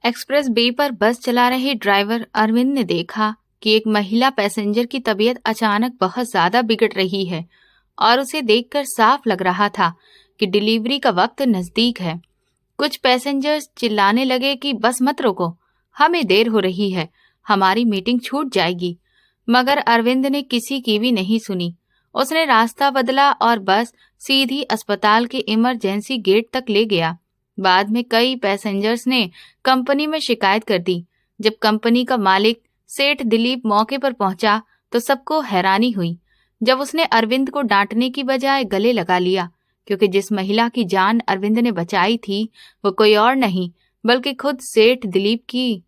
Express way पर बस चला रहे ड्राइवर अरविंद ने देखा कि एक महिला पैसेंजर की तबीयत अचानक बहुत ज्यादा बिगड़ रही है और उसे देखकर साफ लग रहा था कि डिलीवरी का वक्त नजदीक है। कुछ पैसेंजर्स चिल्लाने लगे कि बस मत रोको, हमें देर हो रही है, हमारी मीटिंग छूट जाएगी। मगर अरविंद ने किसी की भी नहीं सुनी। उसने रास्ता बदला और बस सीधी अस्पताल के इमरजेंसी गेट तक ले गया। बाद में कई पैसेंजर्स ने कंपनी में शिकायत कर दी। जब कंपनी का मालिक सेठ दिलीप मौके पर पहुंचा तो सबको हैरानी हुई जब उसने अरविंद को डांटने की बजाय गले लगा लिया, क्योंकि जिस महिला की जान अरविंद ने बचाई थी वो कोई और नहीं बल्कि खुद सेठ दिलीप की।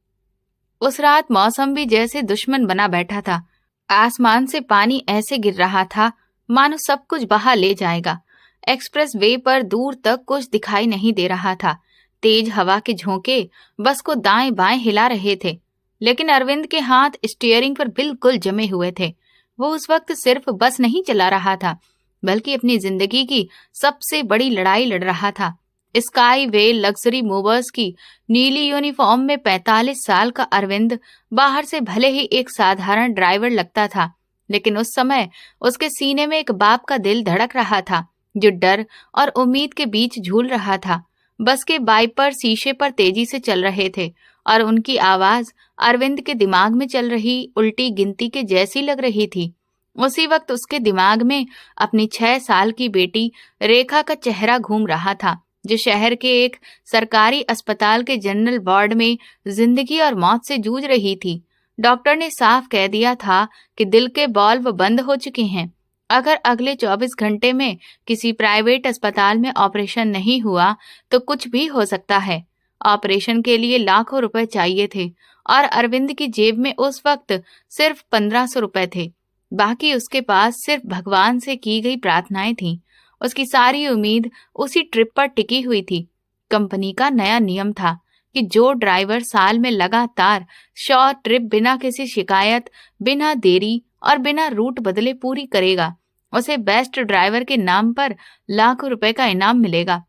उस रात मौसम भी जैसे दुश्मन बना बैठा था। आसमान से पानी ऐसे गिर रहा था मानो सब कुछ बहा ले जाएगा। एक्सप्रेस वे पर दूर तक कुछ दिखाई नहीं दे रहा था। तेज हवा के झोंके बस को दाएं बाएं हिला रहे थे, लेकिन अरविंद के हाथ स्टीयरिंग पर बिल्कुल जमे हुए थे। वो उस वक्त सिर्फ बस नहीं चला रहा था बल्कि अपनी जिंदगी की सबसे बड़ी लड़ाई लड़ रहा था। स्काई वे लग्जरी मूवर्स की नीली यूनिफॉर्म में 45 साल का अरविंद बाहर से भले ही एक साधारण ड्राइवर लगता था, लेकिन उस समय उसके सीने में एक बाप का दिल धड़क रहा था जो डर और उम्मीद के बीच झूल रहा था। बस के वाइपर शीशे पर तेजी से चल रहे थे और उनकी आवाज अरविंद के दिमाग में चल रही उल्टी गिनती के जैसी लग रही थी। उसी वक्त उसके दिमाग में अपनी 6 साल की बेटी रेखा का चेहरा घूम रहा था, जो शहर के एक सरकारी अस्पताल के जनरल वार्ड में जिंदगी और मौत से जूझ रही थी। डॉक्टर ने साफ कह दिया था कि दिल के वाल्व बंद हो चुके हैं। अगर अगले 24 घंटे में किसी प्राइवेट अस्पताल में ऑपरेशन नहीं हुआ तो कुछ भी हो सकता है। ऑपरेशन के लिए लाखों रुपए चाहिए थे और अरविंद की जेब में उस वक्त सिर्फ 1500 रुपए थे। बाकी उसके पास सिर्फ भगवान से की गई प्रार्थनाएं थीं। उसकी सारी उम्मीद उसी ट्रिप पर टिकी हुई थी। कंपनी का नया नियम था कि जो ड्राइवर साल में लगातार 100 ट्रिप बिना किसी शिकायत, बिना देरी और बिना रूट बदले पूरी करेगा, उसे बेस्ट ड्राइवर के नाम पर लाखों रुपए का इनाम मिलेगा।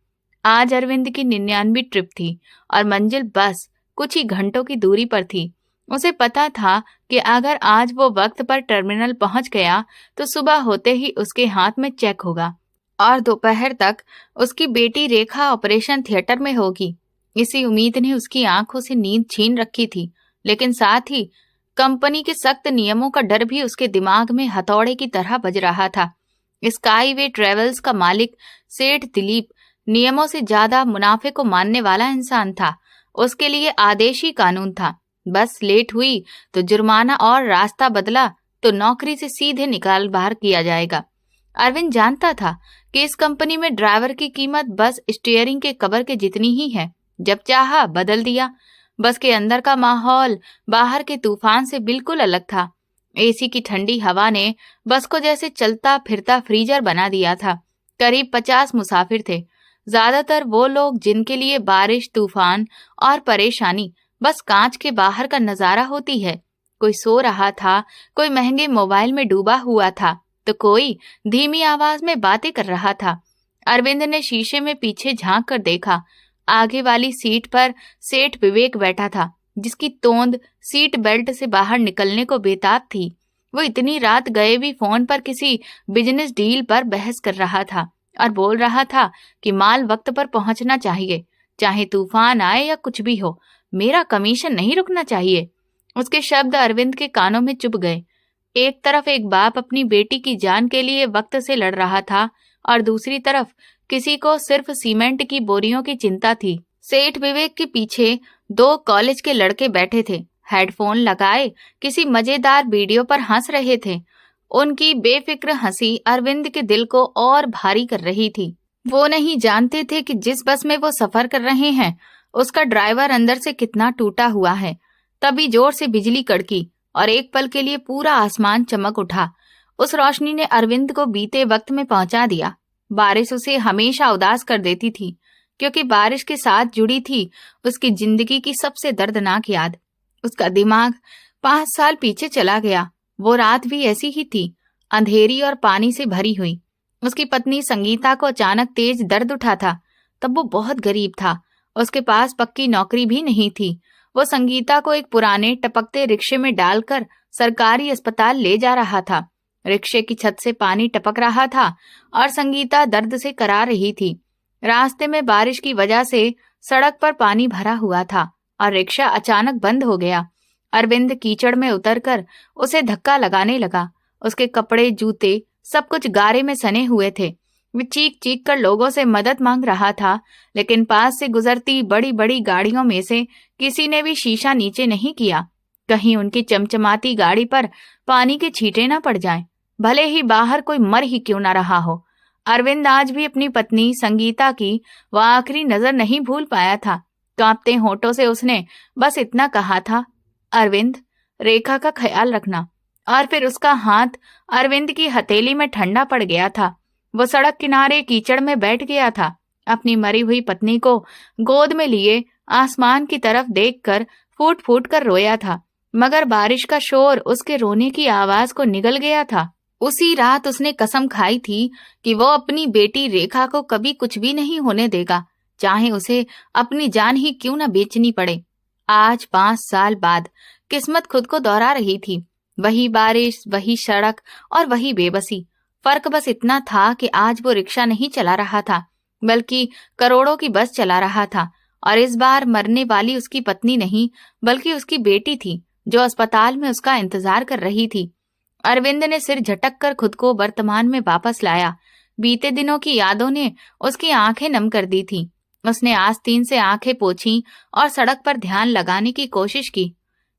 आज अरविंद की 99 ट्रिप थी और मंजिल बस कुछ ही घंटों की दूरी पर थी। उसे पता था कि अगर आज वो वक्त पर टर्मिनल पहुंच गया तो सुबह होते ही उसके हाथ में चेक होगा और दोपहर तक उसकी बेटी रेखा ऑपरेशन थिएटर में होगी। इसी उम्मीद ने उसकी आंखों से नींद छीन रखी थी, लेकिन साथ ही कंपनी के सख्त नियमों का डर भी उसके दिमाग में हथौड़े की तरह बज रहा था। स्काई वे ट्रेवल्स का मालिक सेठ दिलीप नियमों से ज्यादा मुनाफे को मानने वाला इंसान था। उसके लिए आदेश ही कानून था। बस लेट हुई तो जुर्माना और रास्ता बदला तो नौकरी से सीधे निकाल बाहर किया जाएगा। अरविंद जानता था कि इस कंपनी में ड्राइवर की कीमत बस स्टीयरिंग के कवर के जितनी ही है। जब चाहा बदल दिया। बस के अंदर का माहौल बाहर के तूफान से बिल्कुल अलग था। एसी की ठंडी हवा ने बस को जैसे चलता फिरता फ्रीजर बना दिया था। करीब 50 मुसाफिर थे, ज्यादातर वो लोग जिनके लिए बारिश, तूफान और परेशानी बस कांच के बाहर का नजारा होती है। कोई सो रहा था, कोई महंगे मोबाइल में डूबा हुआ था, तो कोई धीमी आवाज में बातें कर रहा था। अरविंद ने शीशे में पीछे झांक कर देखा। आगे वाली सीट पर सेठ विवेक बैठा था, जिसकी तोंद सीट बेल्ट से बाहर निकलने को बेताब थी। वो इतनी रात गए भी फोन पर किसी बिजनेस डील पर बहस कर रहा था और बोल रहा था कि माल वक्त पर पहुंचना चाहिए, चाहे तूफान आए या कुछ भी हो, मेरा कमीशन नहीं रुकना चाहिए। उसके शब्द अरविंद के कानों में चुभ गए। एक तरफ एक बाप अपनी बेटी की जान के लिए वक्त से लड़ रहा था और दूसरी तरफ किसी को सिर्फ सीमेंट की बोरियों की चिंता थी। सेठ विवेक के पीछे 2 कॉलेज के लड़के बैठे थे, हेडफोन लगाए किसी मजेदार वीडियो पर हंस रहे थे। उनकी बेफिक्र हंसी अरविंद के दिल को और भारी कर रही थी। वो नहीं जानते थे कि जिस बस में वो सफर कर रहे हैं उसका ड्राइवर अंदर से कितना टूटा हुआ है। तभी जोर से बिजली कड़की और एक पल के लिए पूरा आसमान चमक उठा। उस रोशनी ने अरविंद को बीते वक्त में पहुंचा दिया। बारिश उसे हमेशा उदास कर देती थी, क्योंकि बारिश के साथ जुड़ी थी उसकी जिंदगी की सबसे दर्दनाक याद। उसका दिमाग 5 साल पीछे चला गया। वो रात भी ऐसी ही थी, अंधेरी और पानी से भरी हुई। उसकी पत्नी संगीता को अचानक तेज दर्द उठा था। तब वो बहुत गरीब था, उसके पास पक्की नौकरी भी नहीं थी। वो संगीता को एक पुराने टपकते रिक्शे में डालकर सरकारी अस्पताल ले जा रहा था। रिक्शे की छत से पानी टपक रहा था और संगीता दर्द से करा रही थी। रास्ते में बारिश की वजह से सड़क पर पानी भरा हुआ था और रिक्शा अचानक बंद हो गया। अरविंद कीचड़ में उतरकर उसे धक्का लगाने लगा। उसके कपड़े, जूते सब कुछ गारे में सने हुए थे। वो चीख चीख कर लोगों से मदद मांग रहा था, लेकिन पास से गुजरती बड़ी बड़ी गाड़ियों में से किसी ने भी शीशा नीचे नहीं किया, कहीं उनकी चमचमाती गाड़ी पर पानी के छींटे न पड़ जाएं, भले ही बाहर कोई मर ही क्यों न रहा हो। अरविंद आज भी अपनी पत्नी संगीता की वह आखिरी नजर नहीं भूल पाया था। कांपते होठों से उसने बस इतना कहा था, अरविंद, रेखा का ख्याल रखना। और फिर उसका हाथ अरविंद की हथेली में ठंडा पड़ गया था। वो सड़क किनारे कीचड़ में बैठ गया था। अपनी मरी हुई पत्नी को गोद में लिए आसमान की तरफ देखकर फूट फूट कर रोया था, मगर बारिश का शोर उसके रोने की आवाज को निगल गया था। उसी रात उसने कसम खाई थी कि वो अपनी बेटी रेखा को कभी कुछ भी नहीं होने देगा, चाहे उसे अपनी जान ही क्यों न बेचनी पड़े। आज 5 साल बाद किस्मत खुद को दोहरा रही थी। वही बारिश, वही सड़क और वही बेबसी। फर्क बस इतना था कि आज वो रिक्शा नहीं चला रहा था, बल्कि करोड़ों की बस चला रहा था। और इस बार मरने वाली उसकी पत्नी नहीं, बल्कि उसकी बेटी थी, जो अस्पताल में उसका इंतजार कर रही थी। अरविंद ने सिर झटक कर खुद को वर्तमान में वापस लाया। बीते दिनों की यादों ने उसकी आंखें नम कर दी थी। उसने आस्तीन से आंखें पोंछी और सड़क पर ध्यान लगाने की कोशिश की।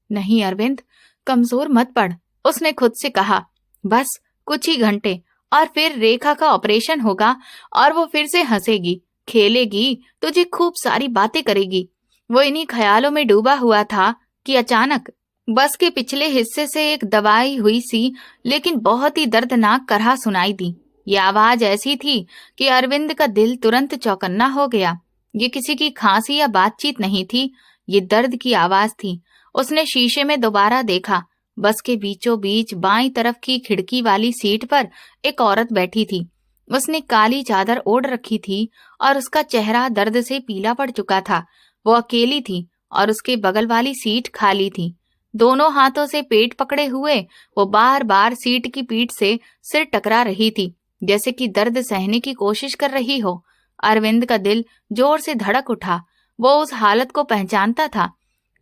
नहीं अरविंद, कमजोर मत पड़, उसने खुद से कहा। बस कुछ ही घंटे और फिर रेखा का ऑपरेशन होगा और वो फिर से हंसेगी, खेलेगी, तुझे खूब सारी बातें करेगी। वो इन्हीं ख्यालों में डूबा हुआ था कि अचानक बस के पिछले हिस्से से एक दबाई हुई सी लेकिन बहुत ही दर्दनाक करहा सुनाई दी। ये आवाज ऐसी थी कि अरविंद का दिल तुरंत चौकन्ना हो गया। ये किसी की खांसी या बातचीत नहीं थी, ये दर्द की आवाज थी। उसने शीशे में दोबारा देखा। बस के बीचों बीच बाईं तरफ की खिड़की वाली सीट पर एक औरत बैठी थी। उसने काली चादर ओढ़ रखी थी और उसका चेहरा दर्द से पीला पड़ चुका था। वो अकेली थी और उसके बगल वाली सीट खाली थी। दोनों हाथों से पेट पकड़े हुए वो बार बार सीट की पीठ से सिर टकरा रही थी, जैसे कि दर्द सहने की कोशिश कर रही हो। अरविंद का दिल जोर से धड़क उठा। वो उस हालत को पहचानता था।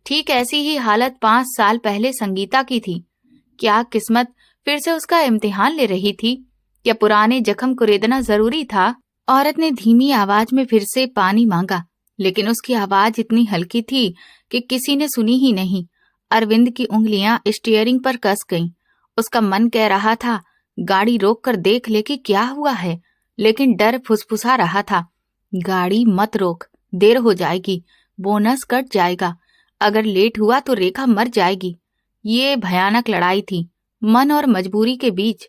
ठीक ऐसी ही हालत 5 साल पहले संगीता की थी। क्या किस्मत फिर से उसका इम्तिहान ले रही थी? क्या पुराने जख्म कुरेदना जरूरी था? औरत ने धीमी आवाज में फिर से पानी मांगा, लेकिन उसकी आवाज इतनी हल्की थी कि किसी ने सुनी ही नहीं। अरविंद की उंगलियां स्टीयरिंग पर कस गईं। उसका मन कह रहा था गाड़ी रोक कर देख ले कि क्या हुआ है, लेकिन डर फुसफुसा रहा था। गाड़ी मत रोक, देर हो जाएगी, बोनस कट जाएगा, अगर लेट हुआ तो रेखा मर जाएगी। ये भयानक लड़ाई थी, मन और मजबूरी के बीच।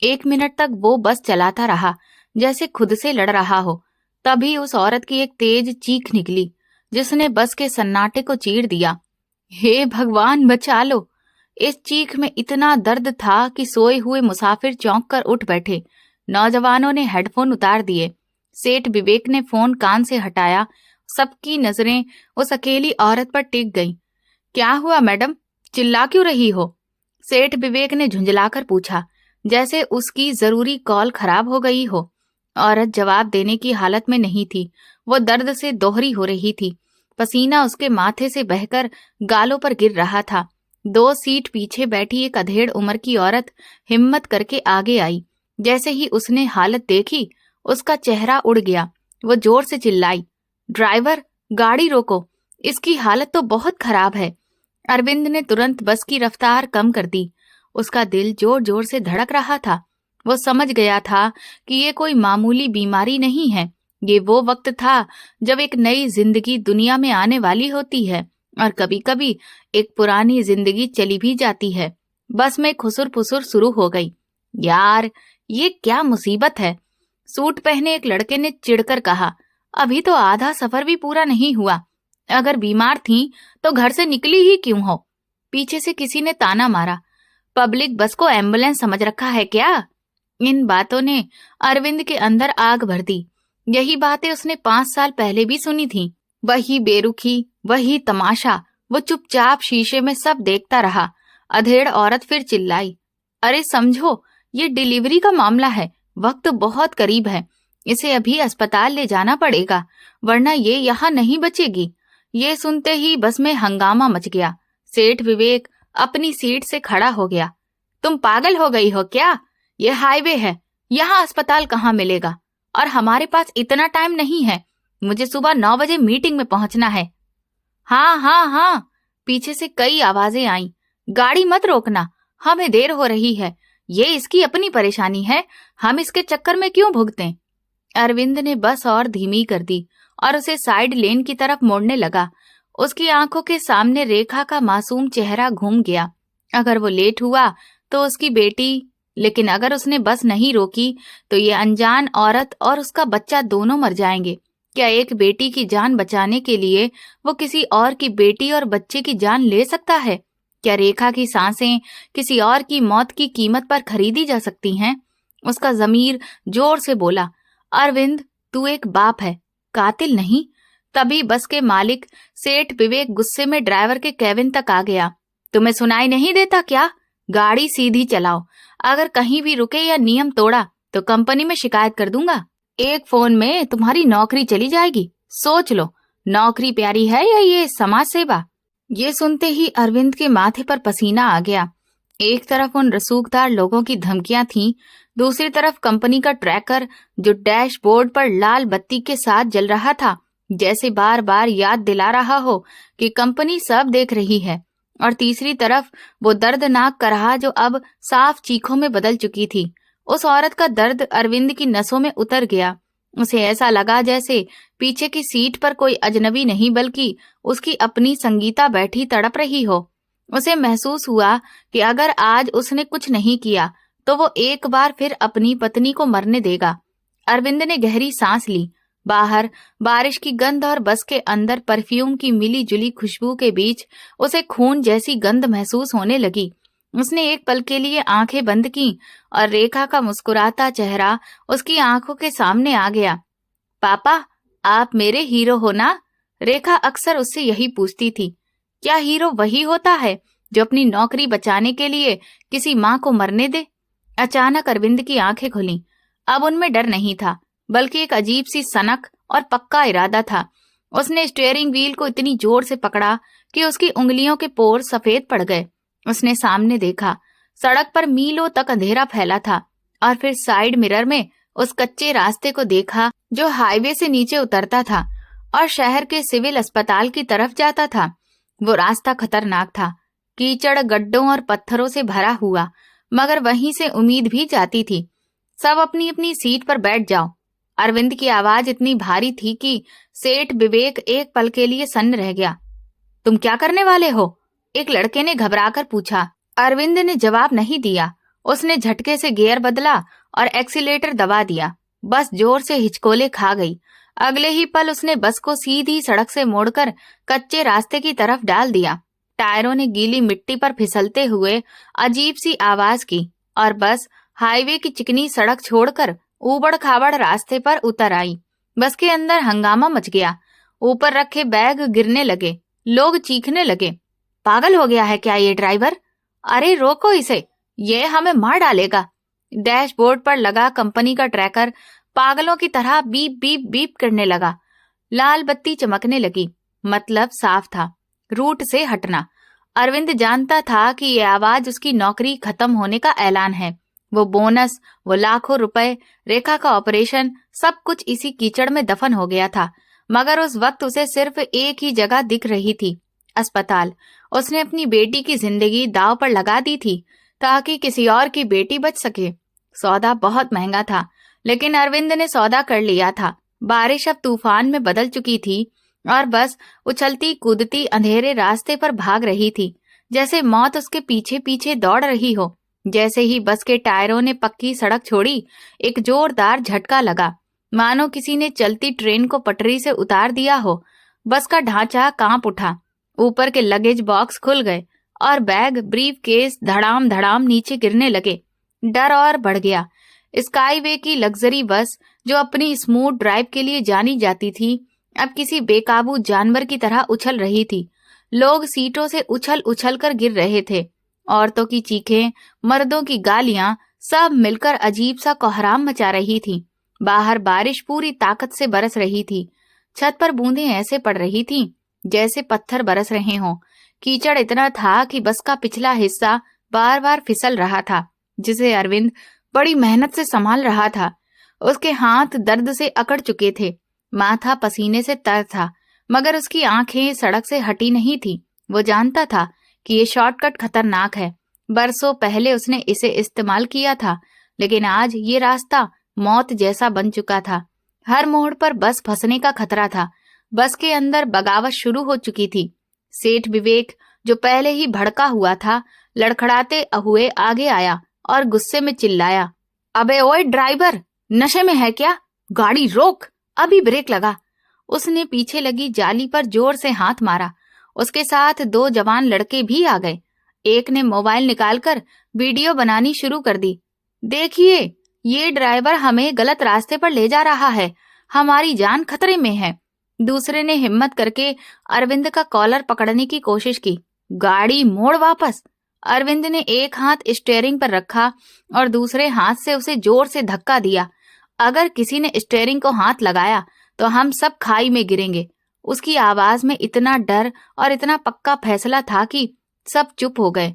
1 मिनट तक वो बस चलाता रहा, जैसे खुद से लड़ रहा हो। तभी उस औरत की एक तेज चीख निकली, जिसने बस के सन्नाटे को चीर दिया। हे भगवान, बचा लो! इस चीख में इतना दर्द था कि सोए हुए मुसाफिर चौंक कर उठ बैठे। नौजवानों ने हेडफोन उतार दिए। सेठ विवेक ने फोन कान से हटाया। सबकी नजरें उस अकेली औरत पर टिक गईं। क्या हुआ मैडम, चिल्ला क्यों रही हो? सेठ विवेक ने झुंझलाकर पूछा, जैसे उसकी जरूरी कॉल खराब हो गई हो। औरत जवाब देने की हालत में नहीं थी। वो दर्द से दोहरी हो रही थी। पसीना उसके माथे से बहकर गालों पर गिर रहा था। 2 सीट पीछे बैठी एक अधेड़ उम्र की औरत हिम्मत करके आगे आई। जैसे ही उसने हालत देखी, उसका चेहरा उड़ गया। वो जोर से चिल्लाई, ड्राइवर, गाड़ी रोको, इसकी हालत तो बहुत खराब है। अरविंद ने तुरंत बस की रफ्तार कम कर दी। उसका दिल जोर जोर से धड़क रहा था। वो समझ गया था कि ये कोई मामूली बीमारी नहीं है। ये वो वक्त था जब एक नई जिंदगी दुनिया में आने वाली होती है और कभी कभी एक पुरानी जिंदगी चली भी जाती है। बस में खुसुर फुसुर शुरू हो गई। यार, ये क्या मुसीबत है? सूट पहने एक लड़के ने चिढ़कर कहा, अभी तो आधा सफर भी पूरा नहीं हुआ। अगर बीमार थी तो घर से निकली ही क्यों हो? पीछे से किसी ने ताना मारा, पब्लिक बस को एम्बुलेंस समझ रखा है क्या? इन बातों ने अरविंद के अंदर आग भर दी। यही बातें उसने 5 साल पहले भी सुनी थी। वही बेरुखी, वही तमाशा, वो चुपचाप शीशे में सब देखता रहा। अधेड़ औरत फिर चिल्लाई, अरे समझो, ये डिलीवरी का मामला है, वक्त बहुत करीब है, इसे अभी अस्पताल ले जाना पड़ेगा, वरना ये यहाँ नहीं बचेगी। ये सुनते ही बस में हंगामा मच गया। सेठ विवेक अपनी सीट से खड़ा हो गया। तुम पागल हो गई हो क्या? ये हाईवे है, यहाँ अस्पताल कहाँ मिलेगा? और हमारे पास इतना टाइम नहीं है, मुझे सुबह 9 बजे मीटिंग में पहुंचना है। हाँ हाँ हाँ, पीछे से कई आवाजें आईं। गाड़ी मत रोकना, हमें देर हो रही है, ये इसकी अपनी परेशानी है, हम इसके चक्कर में क्यों भुगतें? अरविंद ने बस और धीमी कर दी और उसे साइड लेन की तरफ मोड़ने लगा। उसकी आंखों के सामने रेखा का मासूम चेहरा घूम गया। अगर वो लेट हुआ तो उसकी बेटी, लेकिन अगर उसने बस नहीं रोकी तो ये अनजान औरत और उसका बच्चा दोनों मर जाएंगे। क्या एक बेटी की जान बचाने के लिए वो किसी और की बेटी और बच्चे की जान ले सकता है? क्या रेखा की सांसें किसी और की मौत की कीमत पर खरीदी जा सकती हैं? उसका ज़मीर जोर से बोला, अरविंद, तू एक बाप है, कातिल नहीं। तभी बस के मालिक सेठ विवेक गुस्से में ड्राइवर के केबिन तक आ गया। तुम्हें सुनाई नहीं देता क्या? गाड़ी सीधी चलाओ, अगर कहीं भी रुके या नियम तोड़ा तो कंपनी में शिकायत कर दूंगा। एक फोन में तुम्हारी नौकरी चली जाएगी। सोच लो, नौकरी प्यारी है या ये समाज सेवा? ये सुनते ही अरविंद के माथे पर पसीना आ गया। एक तरफ उन रसूखदार लोगों की धमकियां थीं, दूसरी तरफ कंपनी का ट्रैकर जो डैशबोर्ड पर लाल बत्ती के साथ जल रहा था, जैसे बार बार याद दिला रहा हो कि कंपनी सब देख रही है। और तीसरी तरफ वो दर्दनाक कराह जो अब साफ चीखों में बदल चुकी थी। उस औरत का दर्द अरविंद की नसों में उतर गया। उसे ऐसा लगा जैसे पीछे की सीट पर कोई अजनबी नहीं बल्कि उसकी अपनी संगीता बैठी तड़प रही हो। उसे महसूस हुआ कि अगर आज उसने कुछ नहीं किया तो वो एक बार फिर अपनी पत्नी को मरने देगा। अरविंद ने गहरी सांस ली। बाहर बारिश की गंध और बस के अंदर परफ्यूम की मिली जुली खुशबू के बीच उसे खून जैसी गंध महसूस होने लगी। उसने एक पल के लिए आंखें बंद की और रेखा का मुस्कुराता चेहरा उसकी आंखों के सामने आ गया। पापा, आप मेरे हीरो हो ना? रेखा अक्सर उससे यही पूछती थी। क्या हीरो वही होता है जो अपनी नौकरी बचाने के लिए किसी माँ को मरने दे? अचानक अरविंद की आंखें खुलीं। अब उनमें डर नहीं था, बल्कि एक अजीब सी सनक और पक्का इरादा था। उसने स्टीयरिंग व्हील को इतनी जोर से पकड़ा कि उसकी उंगलियों के पोर सफेद पड़ गए। उसने सामने देखा, सड़क पर मीलों तक अंधेरा फैला था, और फिर साइड मिरर में उस कच्चे रास्ते को देखा जो हाईवे से नीचे उतरता था और शहर के सिविल अस्पताल की तरफ जाता था। वो रास्ता खतरनाक था, कीचड़, गड्ढों और पत्थरों से भरा हुआ, मगर वहीं से उम्मीद भी जाती थी। सब अपनी अपनी सीट पर बैठ जाओ। अरविंद की आवाज इतनी भारी थी कि सेठ विवेक एक पल के लिए सन्न रह गया। तुम क्या करने वाले हो? एक लड़के ने घबराकर पूछा। अरविंद ने जवाब नहीं दिया। उसने झटके से गियर बदला और एक्सीलेटर दबा दिया। बस जोर से हिचकोले खा गई। अगले ही पल उसने बस को सीधी सड़क से मोड़कर कच्चे रास्ते की तरफ डाल दिया। टायरों ने गीली मिट्टी पर फिसलते हुए अजीब सी आवाज की और बस हाईवे की चिकनी सड़क छोड़कर ऊबड़ खाबड़ रास्ते पर उतर आई। बस के अंदर हंगामा मच गया। ऊपर रखे बैग गिरने लगे, लोग चीखने लगे। पागल हो गया है क्या ये ड्राइवर? अरे रोको इसे, ये हमें मार डालेगा। डैशबोर्ड पर लगा कंपनी का ट्रैकर पागलों की तरह बीप बीप बीप करने लगा। लाल बत्ती चमकने लगी। मतलब साफ था, रूट से हटना। अरविंद जानता था कि ये आवाज उसकी नौकरी खत्म होने का ऐलान है। वो बोनस, वो लाखों रुपए, रेखा का ऑपरेशन, सब कुछ इसी कीचड़ में दफन हो गया था। मगर उस वक्त उसे सिर्फ एक ही जगह दिख रही थी, अस्पताल। उसने अपनी बेटी की जिंदगी दांव पर लगा दी थी ताकि किसी और की बेटी बच सके। सौदा बहुत महंगा था, लेकिन अरविंद ने सौदा कर लिया था। बारिश अब तूफान में बदल चुकी थी और बस उछलती कूदती अंधेरे रास्ते पर भाग रही थी, जैसे मौत उसके पीछे पीछे दौड़ रही हो। जैसे ही बस के टायरों ने पक्की सड़क छोड़ी, एक जोरदार झटका लगा, मानो किसी ने चलती ट्रेन को पटरी से उतार दिया हो। बस का ढांचा कांप उठा, ऊपर के लगेज बॉक्स खुल गए और बैग, ब्रीफ केस धड़ाम धड़ाम नीचे गिरने लगे। डर और बढ़ गया। स्काईवे की लग्जरी बस, जो अपनी स्मूथ ड्राइव के लिए जानी जाती थी, अब किसी बेकाबू जानवर की तरह उछल रही थी। लोग सीटों से उछल उछल कर गिर रहे थे। औरतों की चीखें, मर्दों की गालियां सब मिलकर अजीब सा कोहराम मचा रही थी। बाहर बारिश पूरी ताकत से बरस रही थी। छत पर बूंदें ऐसे पड़ रही थीं जैसे पत्थर बरस रहे हों। कीचड़ इतना था कि बस का पिछला हिस्सा बार बार फिसल रहा था, जिसे अरविंद बड़ी मेहनत से संभाल रहा था। उसके हाथ दर्द से अकड़ चुके थे, माथा पसीने से तर था, मगर उसकी आंखें सड़क से हटी नहीं थी। वो जानता था कि ये शॉर्टकट खतरनाक है। बरसों पहले उसने इसे इस्तेमाल किया था, लेकिन आज ये रास्ता मौत जैसा बन चुका था। हर मोड़ पर बस फंसने का खतरा था। बस के अंदर बगावत शुरू हो चुकी थी। सेठ विवेक, जो पहले ही भड़का हुआ था, लड़खड़ाते हुए आगे आया और गुस्से में चिल्लाया, अबे ओए ड्राइवर, नशे में है क्या? गाड़ी रोक, अभी ब्रेक लगा। उसने पीछे लगी जाली पर जोर से हाथ मारा। उसके साथ 2 जवान लड़के भी आ गए। एक ने मोबाइल निकालकर वीडियो बनानी शुरू कर दी। देखिए, ये ड्राइवर हमें गलत रास्ते पर ले जा रहा है, हमारी जान खतरे में है। दूसरे ने हिम्मत करके अरविंद का कॉलर पकड़ने की कोशिश की। गाड़ी मोड़ वापस। अरविंद ने एक हाथ स्टीयरिंग पर रखा और दूसरे हाथ से उसे जोर से धक्का दिया। अगर किसी ने स्टीयरिंग को हाथ लगाया तो हम सब खाई में गिरेंगे। उसकी आवाज में इतना डर और इतना पक्का फैसला था कि सब चुप हो गए।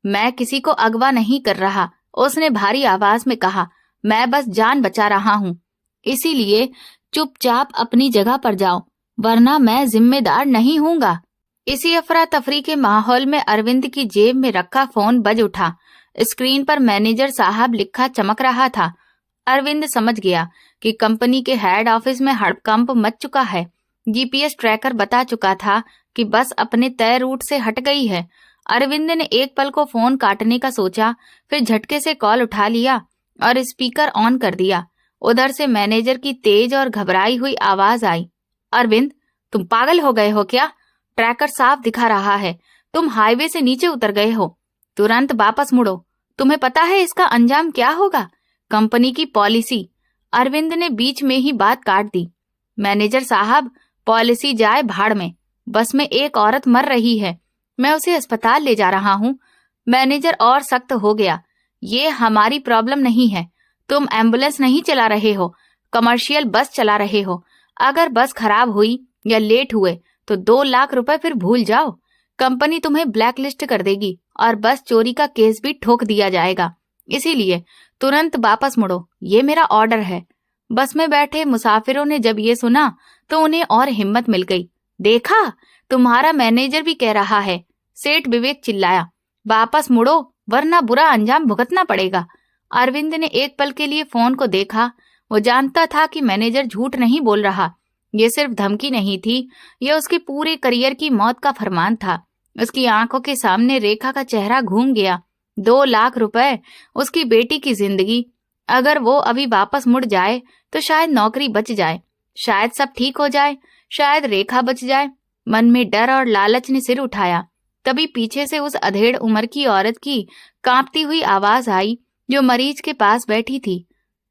मैं किसी को अगवा नहीं कर रहा, उसने भारी आवाज में कहा। मैं बस जान बचा रहा हूँ, इसीलिए चुपचाप अपनी जगह पर जाओ, वरना मैं जिम्मेदार नहीं हूँगा। इसी अफरा तफरी के माहौल में अरविंद की जेब में रखा फोन बज उठा। स्क्रीन पर मैनेजर साहब लिखा चमक रहा था। अरविंद समझ गया कि कंपनी के हेड ऑफिस में हड़कंप मच चुका है। जीपीएस ट्रैकर बता चुका था कि बस अपने तय रूट से हट गई है। अरविंद ने एक पल को फोन काटने का सोचा, फिर झटके से कॉल उठा लिया और स्पीकर ऑन कर दिया। उधर से मैनेजर की तेज और घबराई हुई आवाज आई, अरविंद, तुम पागल हो गए हो क्या? ट्रैकर साफ दिखा रहा है, तुम हाईवे से नीचे उतर गए हो। तुरंत वापस मुड़ो, तुम्हें पता है इसका अंजाम क्या होगा? कंपनी की पॉलिसी। अरविंद ने बीच में ही बात काट दी। मैनेजर साहब, पॉलिसी जाए भाड़ में, बस में एक औरत मर रही है, मैं उसे अस्पताल ले जा रहा हूँ। मैनेजर और सख्त हो गया, ये हमारी प्रॉब्लम नहीं है। तुम एम्बुलेंस नहीं चला रहे हो, कमर्शियल बस चला रहे हो। अगर बस खराब हुई या लेट हुए तो 2 लाख रुपए फिर भूल जाओ। कंपनी तुम्हें ब्लैकलिस्ट कर देगी और बस चोरी का केस भी ठोक दिया जाएगा। इसीलिए तुरंत वापस मुड़ो, ये मेरा ऑर्डर है। बस में बैठे मुसाफिरों ने जब ये सुना तो उन्हें और हिम्मत मिल गई। देखा, तुम्हारा मैनेजर भी कह रहा है, सेठ विवेक चिल्लाया। वापस मुड़ो वरना बुरा अंजाम भुगतना पड़ेगा। अरविंद ने एक पल के लिए फोन को देखा। वो जानता था कि मैनेजर झूठ नहीं बोल रहा। ये सिर्फ धमकी नहीं थी, यह उसके पूरे करियर की मौत का फरमान था। उसकी आंखों के सामने रेखा का चेहरा घूम गया। 2 लाख रुपए, उसकी बेटी की जिंदगी। अगर वो अभी वापस मुड़ जाए तो शायद नौकरी बच जाए, शायद सब ठीक हो जाए, शायद रेखा बच जाए। मन में डर और लालच ने सिर उठाया। तभी पीछे से उस अधेड़ उम्र की औरत की कांपती हुई आवाज आई जो मरीज के पास बैठी थी।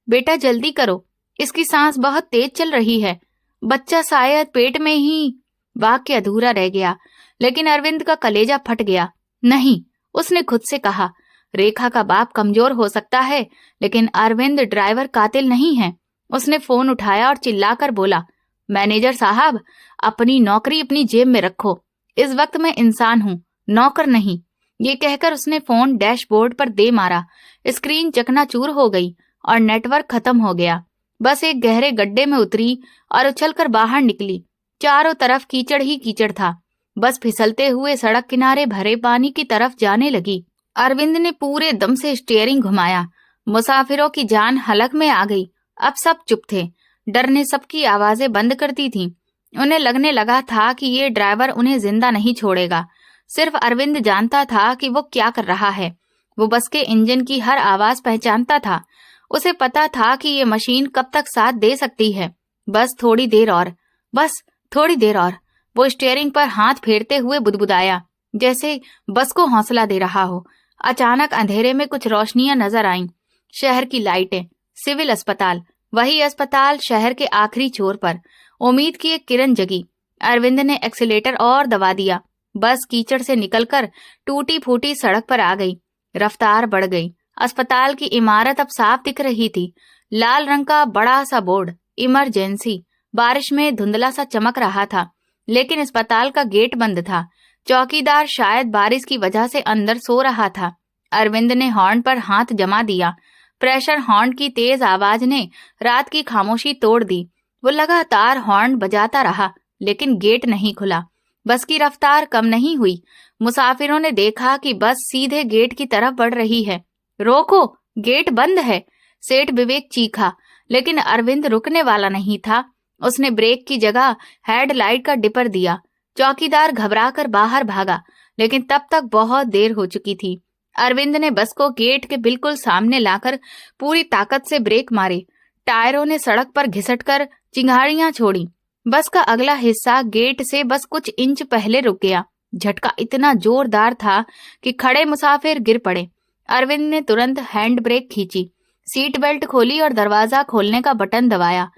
बेटा जल्दी करो, इसकी सांस बहुत तेज चल रही है, बच्चा शायद पेट में ही। वाक्य अधूरा रह गया, लेकिन अरविंद का कलेजा फट गया। नहीं, उसने खुद से कहा, रेखा का बाप कमजोर हो सकता है, लेकिन अरविंद ड्राइवर कातिल नहीं है। उसने फोन उठाया और चिल्लाकर बोला, मैनेजर साहब, अपनी नौकरी अपनी जेब में रखो। इस वक्त मैं इंसान हूँ, नौकर नहीं। ये कहकर उसने फोन डैशबोर्ड पर दे मारा। स्क्रीन चकनाचूर हो गई और नेटवर्क खत्म हो गया। बस एक गहरे गड्ढे में उतरी और उछलकर बाहर निकली। चारों तरफ कीचड़ ही कीचड़ था। बस फिसलते हुए सड़क किनारे भरे पानी की तरफ जाने लगी। अरविंद ने पूरे दम से स्टीयरिंग घुमाया। मुसाफिरों की जान हलक में आ गई। अब सब चुप थे। डर ने सबकी आवाजें बंद कर दी थीं। उन्हें लगने लगा था कि ये ड्राइवर उन्हें जिंदा नहीं छोड़ेगा। सिर्फ अरविंद जानता था कि वो क्या कर रहा है। वो बस के इंजन की हर आवाज पहचानता था। उसे पता था कि ये मशीन कब तक साथ दे सकती है। बस थोड़ी देर और, बस थोड़ी देर और। वो स्टीयरिंग पर हाथ फेरते हुए बुदबुदाया, जैसे बस को हौसला दे रहा हो। अचानक अंधेरे में कुछ रोशनियां नजर आईं। शहर की लाइटें, सिविल अस्पताल, वही अस्पताल शहर के आखिरी छोर पर। उम्मीद की एक किरण जगी। अरविंद ने एक्सीलेटर और दबा दिया। बस कीचड़ से निकलकर टूटी फूटी सड़क पर आ गई। रफ्तार बढ़ गई। अस्पताल की इमारत अब साफ दिख रही थी। लाल रंग का बड़ा सा बोर्ड, इमरजेंसी, बारिश में धुंधला सा चमक रहा था, लेकिन अस्पताल का गेट बंद था। चौकीदार शायद बारिश की वजह से अंदर सो रहा था। अरविंद ने हॉर्न पर हाथ जमा दिया। प्रेशर हॉर्न की तेज आवाज ने रात की खामोशी तोड़ दी। वो लगातार हॉर्न बजाता रहा, लेकिन गेट नहीं खुला। बस की रफ्तार कम नहीं हुई। मुसाफिरों ने देखा कि बस सीधे गेट की तरफ बढ़ रही है। रोको, गेट बंद है, सेठ विवेक चीखा, लेकिन अरविंद रुकने वाला नहीं था। उसने ब्रेक की जगह हेडलाइट का डिपर दिया। चौकीदार घबराकर बाहर भागा, लेकिन तब तक बहुत देर हो चुकी थी। अरविंद ने बस को गेट के बिल्कुल सामने लाकर पूरी ताकत से ब्रेक मारे। टायरों ने सड़क पर घिसटकर चिंगारियां छोड़ी। बस का अगला हिस्सा गेट से बस कुछ इंच पहले रुक गया। झटका इतना जोरदार था कि खड़े मुसाफिर गिर पड़े। अरविंद ने तुरंत हैंड ब्रेक खींची, सीट बेल्ट खोली और दरवाजा खोलने का बटन दबाया।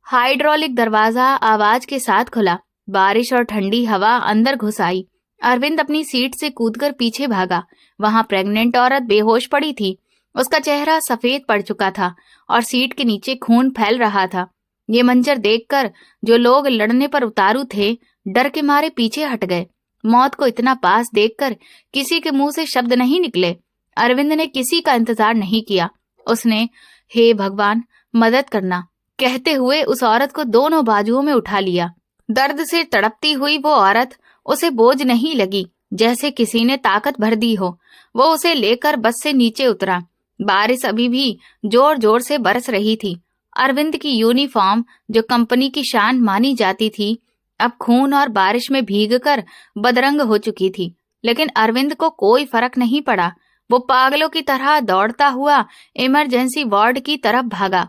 हाइड्रोलिक दरवाजा आवाज के साथ खुला। बारिश और ठंडी हवा अंदर घुस आई। अरविंद अपनी सीट से कूदकर पीछे भागा। वहां प्रेग्नेंट औरत बेहोश पड़ी थी। उसका चेहरा सफेद पड़ चुका था और सीट के नीचे खून फैल रहा था। ये मंजर देखकर जो लोग लड़ने पर उतारू थे, डर के मारे पीछे हट गए। मौत को इतना पास देखकर किसी के मुंह से शब्द नहीं निकले। अरविंद ने किसी का इंतजार नहीं किया। उसने हे भगवान मदद करना कहते हुए उस औरत को दोनों बाजुओं में उठा लिया। दर्द से तड़पती हुई वो औरत उसे बोझ नहीं लगी, जैसे किसी ने ताकत भर दी हो। वो उसे लेकर बस से नीचे उतरा। बारिश अभी भी जोर जोर से बरस रही थी। अरविंद की यूनिफॉर्म, जो कंपनी की शान मानी जाती थी, अब खून और बारिश में भीगकर बदरंग हो चुकी थी। लेकिन अरविंद को कोई फर्क नहीं पड़ा। वो पागलों की तरह दौड़ता हुआ इमरजेंसी वार्ड की तरफ भागा।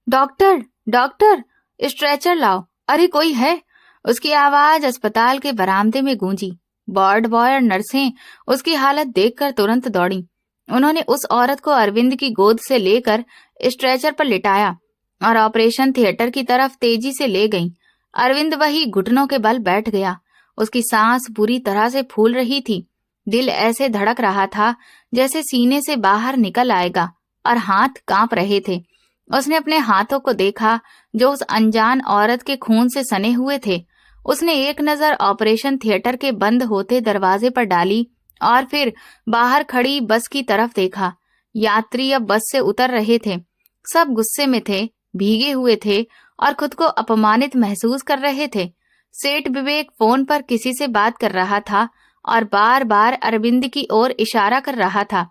डॉक्टर, डॉक्टर, स्ट्रेचर लाओ, अरे कोई है? उसकी आवाज अस्पताल के बरामदे में गूंजी। वार्ड बॉय और नर्सें उसकी हालत देखकर तुरंत दौड़ी। उन्होंने उस औरत को अरविंद की गोद से लेकर स्ट्रेचर पर लिटाया और ऑपरेशन थिएटर की तरफ तेजी से ले गईं। अरविंद वही घुटनों के बल बैठ गया। उसकी सांस बुरी तरह से फूल रही थी। दिल ऐसे धड़क रहा था जैसे सीने से बाहर निकल आएगा, और हाथ कांप रहे थे। उसने अपने हाथों को देखा जो उस अनजान औरत के खून से सने हुए थे। उसने एक नजर ऑपरेशन थिएटर के बंद होते दरवाजे पर डाली और फिर बाहर खड़ी बस की तरफ देखा। यात्री अब बस से उतर रहे थे। सब गुस्से में थे, भीगे हुए थे और खुद को अपमानित महसूस कर रहे थे। सेठ विवेक फोन पर किसी से बात कर रहा था और बार बार अरविंद की ओर इशारा कर रहा था।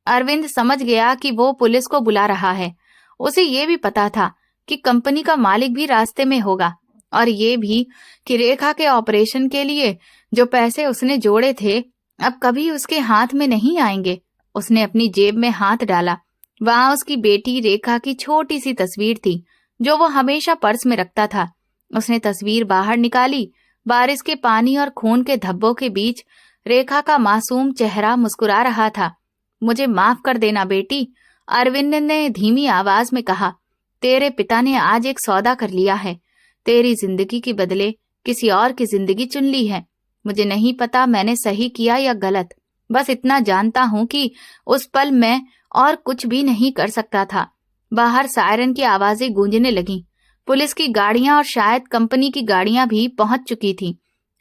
अरविंद समझ गया कि वो पुलिस को बुला रहा है। उसे ये भी पता था कि कंपनी का मालिक भी रास्ते में होगा, और ये भी कि रेखा के ऑपरेशन के लिए जो पैसे उसने जोड़े थे अब कभी उसके हाथ में नहीं आएंगे। उसने अपनी जेब में हाथ डाला। वहां उसकी बेटी रेखा की छोटी सी तस्वीर थी जो वो हमेशा पर्स में रखता था। उसने तस्वीर बाहर निकाली। बारिश के पानी और खून के धब्बों के बीच रेखा का मासूम चेहरा मुस्कुरा रहा था। मुझे माफ कर देना बेटी, अरविंद ने धीमी आवाज में कहा। तेरे पिता ने आज एक सौदा कर लिया है। तेरी जिंदगी के बदले किसी और की जिंदगी चुन ली है। मुझे नहीं पता मैंने सही किया या गलत। बस इतना जानता हूं कि उस पल मैं और कुछ भी नहीं कर सकता था। बाहर सायरन की आवाजें गूंजने लगीं। पुलिस की गाड़ियां और शायद कंपनी की गाड़ियां भी पहुंच चुकी थीं।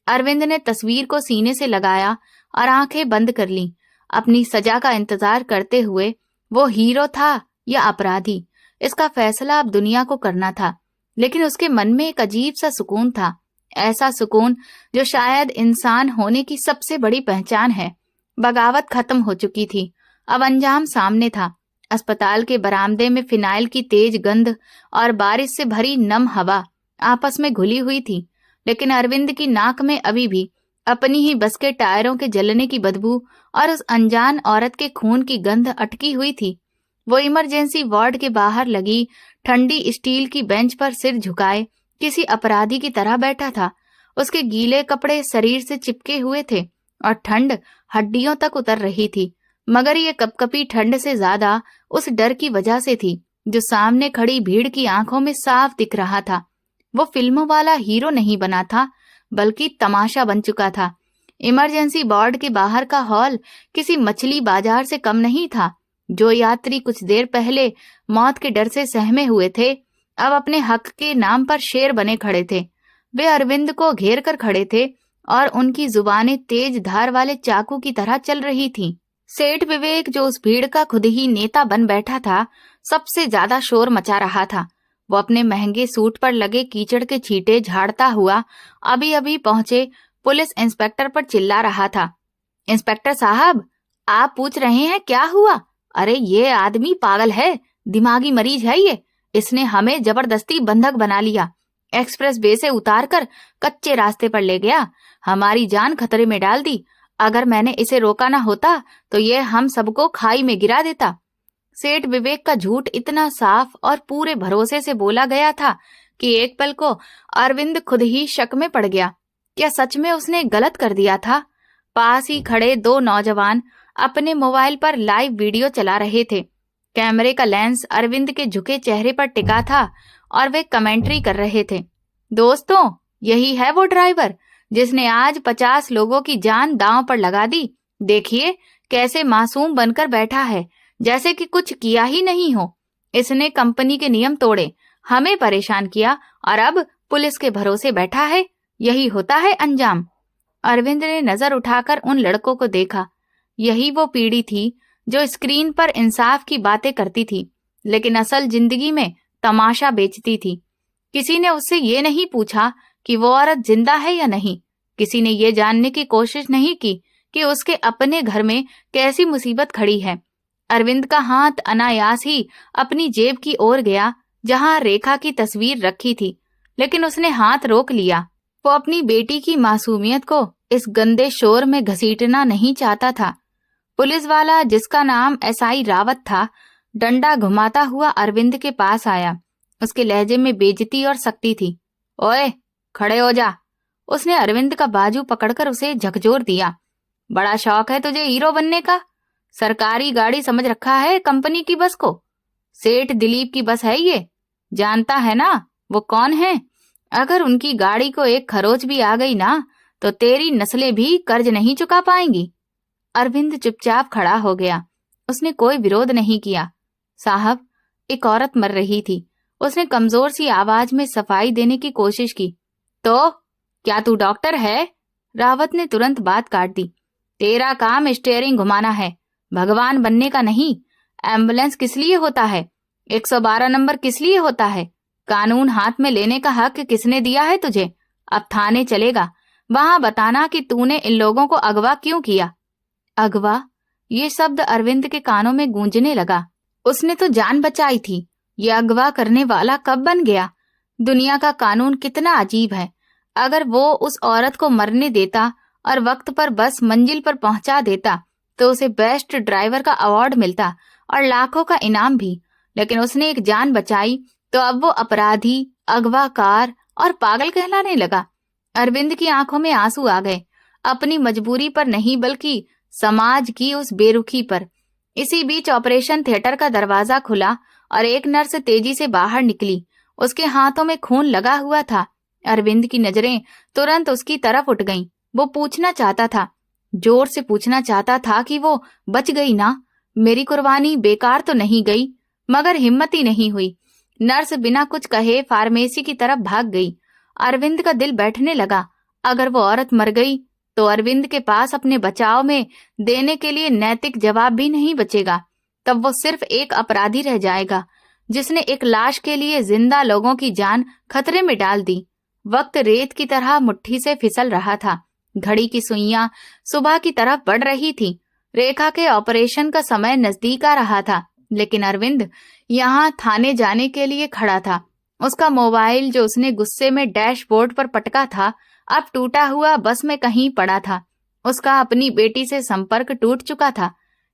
अरविंद ने तस्वीर को सीने से लगाया और आंखें बंद कर लीं, अपनी सजा का इंतजार करते हुए। वो हीरो था या अपराधी, इसका फैसला अब दुनिया को करना था। लेकिन उसके मन में एक अजीब सा सुकून था, ऐसा सुकून जो शायद इंसान होने की सबसे बड़ी पहचान है। बगावत खत्म हो चुकी थी, अब अंजाम सामने था। अस्पताल के बरामदे में फिनाइल की तेज गंध और बारिश से भरी नम हवा आपस में घुली हुई थी, लेकिन अरविंद की नाक में अभी भी अपनी ही बस के टायरों के जलने की बदबू और उस अनजान औरत के खून की गंध अटकी हुई थी। वो इमरजेंसी वार्ड के बाहर लगी ठंडी स्टील की बेंच पर सिर झुकाए किसी अपराधी की तरह बैठा था। उसके गीले कपड़े शरीर से चिपके हुए थे और ठंड हड्डियों तक उतर रही थी, मगर ये कपकपी ठंड से ज्यादा उस डर की वजह से थी जो सामने खड़ी भीड़ की आंखों में साफ दिख रहा था। वो फिल्मों वाला हीरो नहीं बना था, बल्कि तमाशा बन चुका था। इमरजेंसी वार्ड के बाहर का हॉल किसी मछली बाजार से कम नहीं था। जो यात्री कुछ देर पहले मौत के डर से सहमे हुए थे, अब अपने हक के नाम पर शेर बने खड़े थे। वे अरविंद को घेर कर खड़े थे और उनकी जुबानें तेज धार वाले चाकू की तरह चल रही थीं। सेठ विवेक, जो उस भीड़ का खुद ही नेता बन बैठा था, सबसे ज्यादा शोर मचा रहा था। वो अपने महंगे सूट पर लगे कीचड़ के छींटे झाड़ता हुआ अभी अभी पहुंचे पुलिस इंस्पेक्टर पर चिल्ला रहा था। इंस्पेक्टर साहब, आप पूछ रहे हैं क्या हुआ? अरे ये आदमी पागल है, दिमागी मरीज है ये। इसने हमें जबरदस्ती बंधक बना लिया, एक्सप्रेस वे से उतार कर कच्चे रास्ते पर ले गया, हमारी जान खतरे में डाल दी। अगर मैंने इसे रोका ना होता तो ये हम सबको खाई में गिरा देता। सेठ विवेक का झूठ इतना साफ और पूरे भरोसे से बोला गया था कि एक पल को अरविंद खुद ही शक में पड़ गया। क्या सच में उसने गलत कर दिया था? पास ही खड़े दो नौजवान अपने मोबाइल पर लाइव वीडियो चला रहे थे। कैमरे का लेंस अरविंद के झुके चेहरे पर टिका था और वे कमेंट्री कर रहे थे। दोस्तों, यही है वो ड्राइवर जिसने आज 50 लोगों की जान दांव पर लगा दी। देखिए कैसे मासूम बनकर बैठा है, जैसे कि कुछ किया ही नहीं हो। इसने कंपनी के नियम तोड़े, हमें परेशान किया और अब पुलिस के भरोसे बैठा है। यही होता है अंजाम। अरविंद ने नजर उठाकर उन लड़कों को देखा। यही वो पीढ़ी थी जो स्क्रीन पर इंसाफ की बातें करती थी, लेकिन असल जिंदगी में तमाशा बेचती थी। किसी ने उससे ये नहीं पूछा कि वो औरत जिंदा है या नहीं। किसी ने ये जानने की कोशिश नहीं की कि उसके अपने घर में कैसी मुसीबत खड़ी है। अरविंद का हाथ अनायास ही अपनी जेब की ओर गया जहां रेखा की तस्वीर रखी थी, लेकिन उसने हाथ रोक लिया। वो अपनी बेटी की मासूमियत को इस गंदे शोर में घसीटना नहीं चाहता था। पुलिस वाला, जिसका नाम एसआई रावत था, डंडा घुमाता हुआ अरविंद के पास आया। उसके लहजे में बेइज्जती और सख्ती थी। ओए, खड़े हो जा। उसने अरविंद का बाजू पकड़कर उसे झकझोर दिया। बड़ा शौक है तुझे हीरो बनने का? सरकारी गाड़ी समझ रखा है कंपनी की बस को? सेठ दिलीप की बस है ये, जानता है ना वो कौन है? अगर उनकी गाड़ी को एक खरोच भी आ गई ना तो तेरी नस्लें भी कर्ज नहीं चुका पाएंगी। अरविंद चुपचाप खड़ा हो गया। उसने कोई विरोध नहीं किया। साहब, एक औरत मर रही थी। उसने कमजोर सी आवाज में सफाई देने की कोशिश की। तो क्या तू डॉक्टर है? रावत ने तुरंत बात काट दी। तेरा काम स्टीयरिंग घुमाना है, भगवान बनने का नहीं। एम्बुलेंस किस लिए होता है? 112 नंबर किस लिए होता है? कानून हाथ में लेने का हक किसने दिया है तुझे? अब थाने चलेगा, वहां बताना कि तूने इन लोगों को अगवा क्यों किया। अगवा? ये शब्द अरविंद के कानों में गूंजने लगा। उसने तो जान बचाई थी, ये अगवा करने वाला कब बन गया? दुनिया का कानून कितना अजीब है। अगर वो उस औरत को मरने देता और वक्त पर बस मंजिल पर पहुंचा देता तो उसे बेस्ट ड्राइवर का अवार्ड मिलता और लाखों का इनाम भी। लेकिन उसने एक जान बचाई तो अब वो अपराधी, अगवाकार और पागल कहलाने लगा। अरविंद की आंखों में आंसू आ गए, अपनी मजबूरी पर नहीं बल्कि समाज की उस बेरुखी पर। इसी बीच ऑपरेशन थिएटर का दरवाजा खुला और एक नर्स तेजी से बाहर निकली। उसके हाथों में खून लगा हुआ था। अरविंद की नजरें तुरंत उसकी तरफ उठ गईं। वो पूछना चाहता था, जोर से पूछना चाहता था कि वो बच गई ना, मेरी कुर्बानी बेकार तो नहीं गई, मगर हिम्मत ही नहीं हुई। नर्स बिना कुछ कहे फार्मेसी की तरफ भाग गई। अरविंद का दिल बैठने लगा। अगर वो औरत मर गई तो अरविंद के पास अपने बचाव में देने के लिए नैतिक जवाब भी नहीं बचेगा। तब वो सिर्फ एक अपराधी रह जाएगा जिसने एक लाश के लिए जिंदा लोगों की जान खतरे में डाल दी। वक्त रेत की तरह मुट्ठी से फिसल रहा था। घड़ी की सुइयां सुबह की तरफ बढ़ रही थी। रेखा के ऑपरेशन का समय नजदीक आ रहा था, लेकिन अरविंद यहाँ थाने जाने के लिए खड़ा था। उसका मोबाइल, जो उसने गुस्से में डैशबोर्ड पर पटका था, अब टूटा हुआ बस में कहीं पड़ा था। उसका अपनी बेटी से संपर्क टूट चुका था।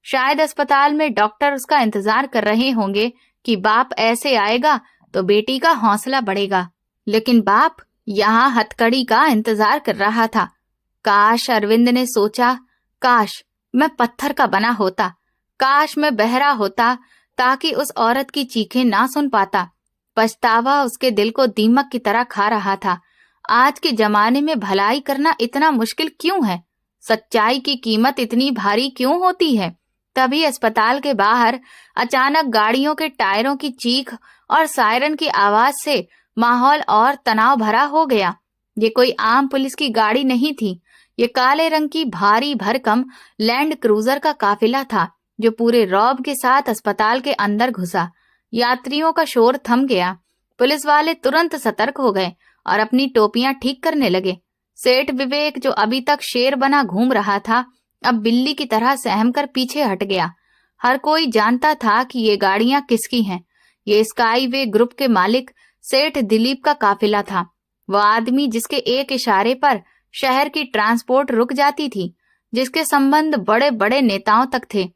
शायद अस्पताल में डॉक्टर उसका इंतजार कर रहे होंगे कि बाप ऐसे आएगा तो बेटी का हौसला बढ़ेगा। लेकिन बाप यहाँ हथकड़ी का इंतजार कर रहा था। काश, अरविंद ने सोचा, काश मैं पत्थर का बना होता, काश मैं बहरा होता ताकि उस औरत की चीखें ना सुन पाता। पछतावा उसके दिल को दीमक की तरह खा रहा था। आज के जमाने में भलाई करना इतना मुश्किल क्यों है? सच्चाई की कीमत इतनी भारी क्यों होती है? तभी अस्पताल के बाहर अचानक गाड़ियों के टायरों की चीख और सायरन की आवाज से माहौल और तनाव भरा हो गया। ये कोई आम पुलिस की गाड़ी नहीं थी। ये काले रंग की भारी भरकम लैंड क्रूजर का काफिला था जो पूरे रौब के साथ अस्पताल के अंदर घुसा। यात्रियों का शोर थम गया। पुलिस वाले तुरंत सतर्क हो गए और अपनी टोपियां ठीक करने लगे। सेठ विवेक, जो अभी तक शेर बना घूम रहा था, अब बिल्ली की तरह सहमकर पीछे हट गया। हर कोई जानता था कि ये गाड़ियां किसकी हैं। ये स्काईवे ग्रुप के मालिक सेठ दिलीप का काफिला था। वो आदमी जिसके एक इशारे पर शहर की ट्रांसपोर्ट रुक जाती थी, जिसके संबंध बड़े बड़े नेताओं तक थे।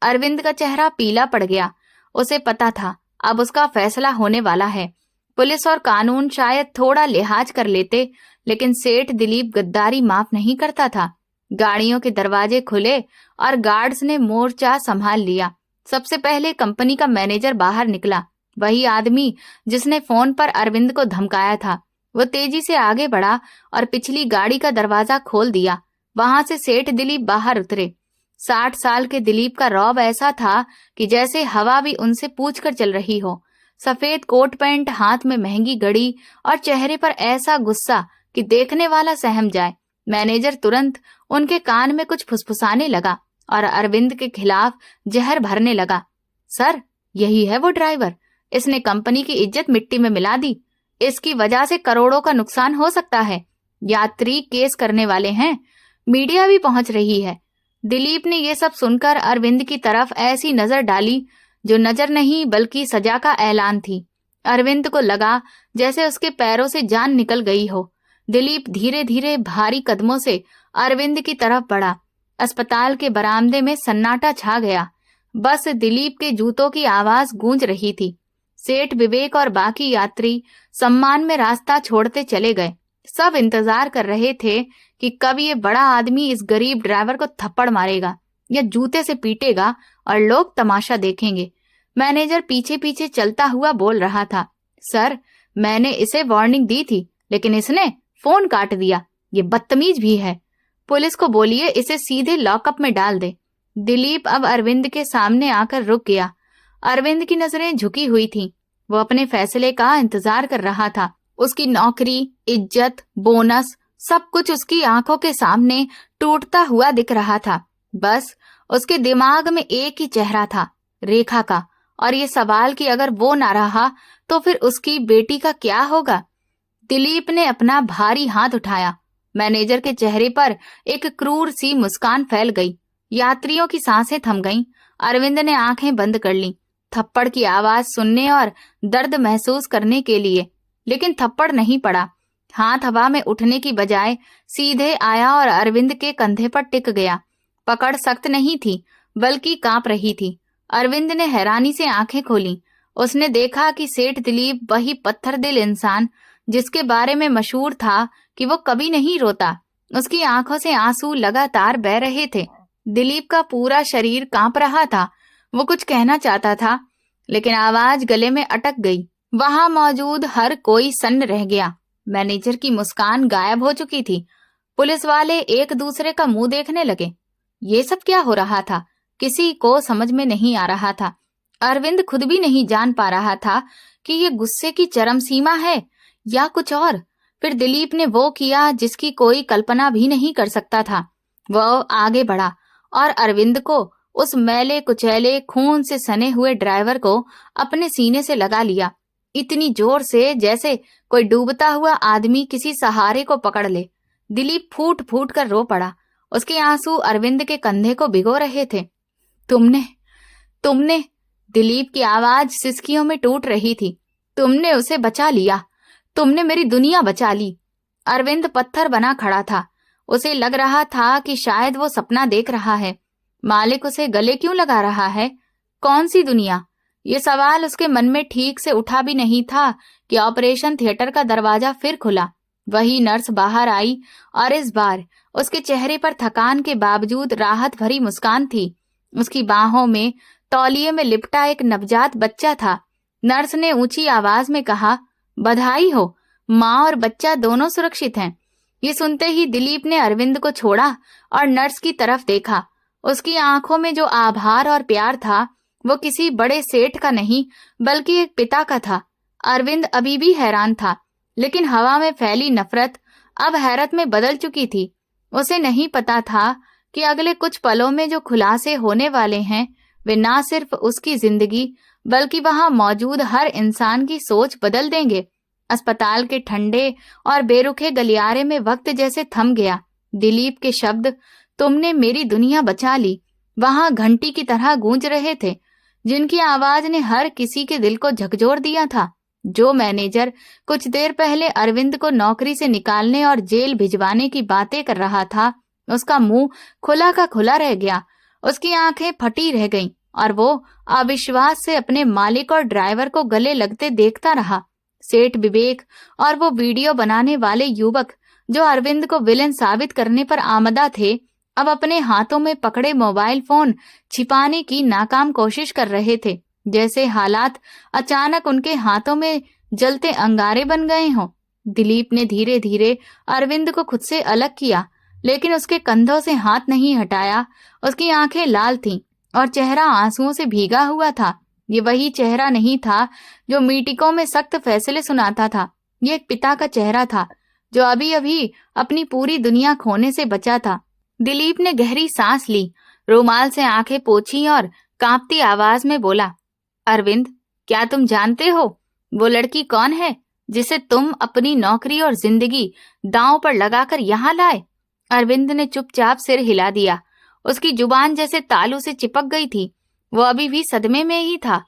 अरविंद का चेहरा पीला पड़ गया। उसे पता था अब उसका फैसला होने वाला है। पुलिस और कानून शायद थोड़ा लिहाज कर लेते, लेकिन सेठ दिलीप गद्दारी माफ नहीं करता था। गाड़ियों के दरवाजे खुले और गार्ड्स ने मोर्चा संभाल लिया। सबसे पहले कंपनी का मैनेजर बाहर निकला, वही आदमी जिसने फोन पर अरविंद को धमकाया था। वो तेजी से आगे बढ़ा और पिछली गाड़ी का दरवाजा खोल दिया। वहां से सेठ दिलीप बाहर उतरे। 60 साल के दिलीप का रौब ऐसा था कि जैसे हवा भी उनसे पूछकर चल रही हो। सफेद कोट पैंट, हाथ में महंगी घड़ी और चेहरे पर ऐसा गुस्सा कि देखने वाला सहम जाए। मैनेजर तुरंत उनके कान में कुछ फुसफुसाने लगा और अरविंद के खिलाफ जहर भरने लगा। सर, यही है वो ड्राइवर। इसने कंपनी की इज्जत मिट्टी में मिला दी। इसकी वजह से करोड़ों का नुकसान हो सकता है। यात्री केस करने वाले हैं। मीडिया भी पहुंच रही है। दिलीप ने ये सब सुनकर अरविंद की तरफ ऐसी नजर डाली जो नजर नहीं बल्कि सजा का ऐलान थी। अरविंद को लगा जैसे उसके पैरों से जान निकल गई हो। दिलीप धीरे धीरे भारी कदमों से अरविंद की तरफ बढ़ा। अस्पताल के बरामदे में सन्नाटा छा गया। बस दिलीप के जूतों की आवाज गूंज रही थी। सेठ विवेक और बाकी यात्री सम्मान में रास्ता छोड़ते चले गए। सब इंतजार कर रहे थे कि कब ये बड़ा आदमी इस गरीब ड्राइवर को थप्पड़ मारेगा या जूते से पीटेगा और लोग तमाशा देखेंगे। मैनेजर पीछे पीछे चलता हुआ बोल रहा था, सर, मैंने इसे वार्निंग दी थी, लेकिन इसने फोन काट दिया। ये बदतमीज भी है। पुलिस को बोलिए इसे सीधे लॉकअप में डाल दे। दिलीप अब अरविंद के सामने आकर रुक गया। अरविंद की नजरें झुकी हुई थीं। वो अपने फैसले का इंतजार कर रहा था। उसकी नौकरी, इज्जत, बोनस, सब कुछ उसकी आंखों के सामने टूटता हुआ दिख रहा था। बस उसके दिमाग में एक ही चेहरा था, रेखा का। और ये सवाल कि अगर वो ना रहा तो फिर उसकी बेटी का क्या होगा। दिलीप ने अपना भारी हाथ उठाया। मैनेजर के चेहरे पर एक क्रूर सी मुस्कान फैल गई। यात्रियों की सांसें थम गईं। अरविंद ने आंखें बंद कर लीं, थप्पड़ की आवाज सुनने और दर्द महसूस करने के लिए, लेकिन थप्पड़ नहीं पड़ा। हाथ हवा में उठने की बजाय सीधे आया और अरविंद के कंधे पर टिक गया। पकड़ सख्त नहीं थी बल्कि कांप रही थी। अरविंद ने हैरानी से आंखें खोली। उसने देखा कि सेठ दिलीप वही पत्थर दिल इंसान जिसके बारे में मशहूर था कि वो कभी नहीं रोता। उसकी आंखों से आंसू लगातार बह रहे थे। दिलीप का पूरा शरीर कांप रहा था। वो कुछ कहना चाहता था, लेकिन आवाज गले में अटक गई। वहां मौजूद हर कोई सन्न रह गया। मैनेजर की मुस्कान गायब हो चुकी थी। पुलिस वाले एक दूसरे का मुंह देखने लगे। ये सब क्या हो रहा था? किसी को समझ में नहीं आ रहा था। अरविंद खुद भी नहीं जान पा रहा था कि ये गुस्से की चरम सीमा है या कुछ और। फिर दिलीप ने वो किया जिसकी कोई कल्पना भी नहीं कर सकता था। वो आगे बढ़ा और अरविंद को, उस मैले कुचैले खून से सने हुए ड्राइवर को अपने सीने से लगा लिया, इतनी जोर से जैसे कोई डूबता हुआ आदमी किसी सहारे को पकड़ ले। दिलीप फूट फूट कर रो पड़ा। उसके आंसू अरविंद के कंधे को भिगो रहे थे। तुमने दिलीप की आवाज सिसकियों में टूट रही थी। तुमने उसे बचा लिया। तुमने मेरी दुनिया बचा ली। अरविंद पत्थर बना खड़ा था। उसे लग रहा था कि शायद वो सपना देख रहा है। मालिक उसे गले क्यों लगा रहा है? कौन सी दुनिया? ये सवाल उसके मन में ठीक से उठा भी नहीं था कि ऑपरेशन थिएटर का दरवाजा फिर खुला। वही नर्स बाहर आई और इस बार उसके चेहरे पर थकान के बावजूद राहत भरी मुस्कान थी। उसकी बाहों में तौलिए में लिपटा एक नवजात बच्चा था। नर्स ने ऊंची आवाज में कहा, बधाई हो, माँ और बच्चा दोनों सुरक्षित हैं। ये सुनते ही दिलीप ने अरविंद को छोड़ा और नर्स की तरफ देखा। उसकी आंखों में जो आभार और प्यार था वो किसी बड़े सेठ का नहीं बल्कि एक पिता का था। अरविंद अभी भी हैरान था, लेकिन हवा में फैली नफरत अब हैरत में बदल चुकी थी। उसे नहीं पता था कि अगले कुछ पलों में जो खुलासे होने वाले हैं वे ना सिर्फ उसकी जिंदगी बल्कि वहां मौजूद हर इंसान की सोच बदल देंगे। अस्पताल के ठंडे और बेरुखे गलियारे में वक्त जैसे थम गया। दिलीप के शब्द तुमने मेरी दुनिया बचा ली वहां घंटी की तरह गूंज रहे थे, जिनकी आवाज ने हर किसी के दिल को झकझोर दिया था। जो मैनेजर कुछ देर पहले अरविंद को नौकरी से निकालने और जेल भिजवाने की बातें कर रहा था, उसका मुंह खुला का खुला रह गया। उसकी आंखें फटी रह गईं और वो अविश्वास से अपने मालिक और ड्राइवर को गले लगते देखता रहा। सेठ विवेक और वो वीडियो बनाने वाले युवक जो अरविंद को विलेन साबित करने पर आमदा थे, अब अपने हाथों में पकड़े मोबाइल फोन छिपाने की नाकाम कोशिश कर रहे थे, जैसे हालात अचानक उनके हाथों में जलते अंगारे बन गए हों। दिलीप ने धीरे धीरे अरविंद को खुद से अलग किया, लेकिन उसके कंधों से हाथ नहीं हटाया। उसकी आंखें लाल थीं और चेहरा आंसुओं से भीगा हुआ था। ये वही चेहरा नहीं था जो मीटिंगों में सख्त फैसले सुनाता था। ये एक पिता का चेहरा था जो अभी अभी अपनी पूरी दुनिया खोने से बचा था। दिलीप ने गहरी सांस ली, रुमाल से आंखें पोंछी और कांपती आवाज में बोला, अरविंद, क्या तुम जानते हो वो लड़की कौन है जिसे तुम अपनी नौकरी और जिंदगी दांव पर लगाकर यहाँ लाए? अरविंद ने चुपचाप सिर हिला दिया। उसकी जुबान जैसे तालू से चिपक गई थी। वो अभी भी सदमे में ही था।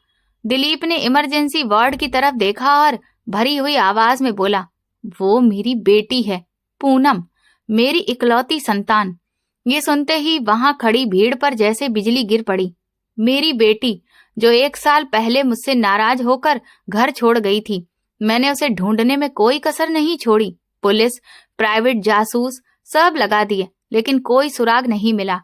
दिलीप ने इमरजेंसी वार्ड की तरफ देखा और भरी हुई आवाज में बोला, वो मेरी बेटी है, पूनम, मेरी इकलौती संतान। ये सुनते ही वहां खड़ी भीड़ पर जैसे बिजली गिर पड़ी। मेरी बेटी जो 1 साल पहले मुझसे नाराज होकर घर छोड़ गई थी। मैंने उसे ढूंढने में कोई कसर नहीं छोड़ी। पुलिस, प्राइवेट जासूस सब लगा दिए, लेकिन कोई सुराग नहीं मिला।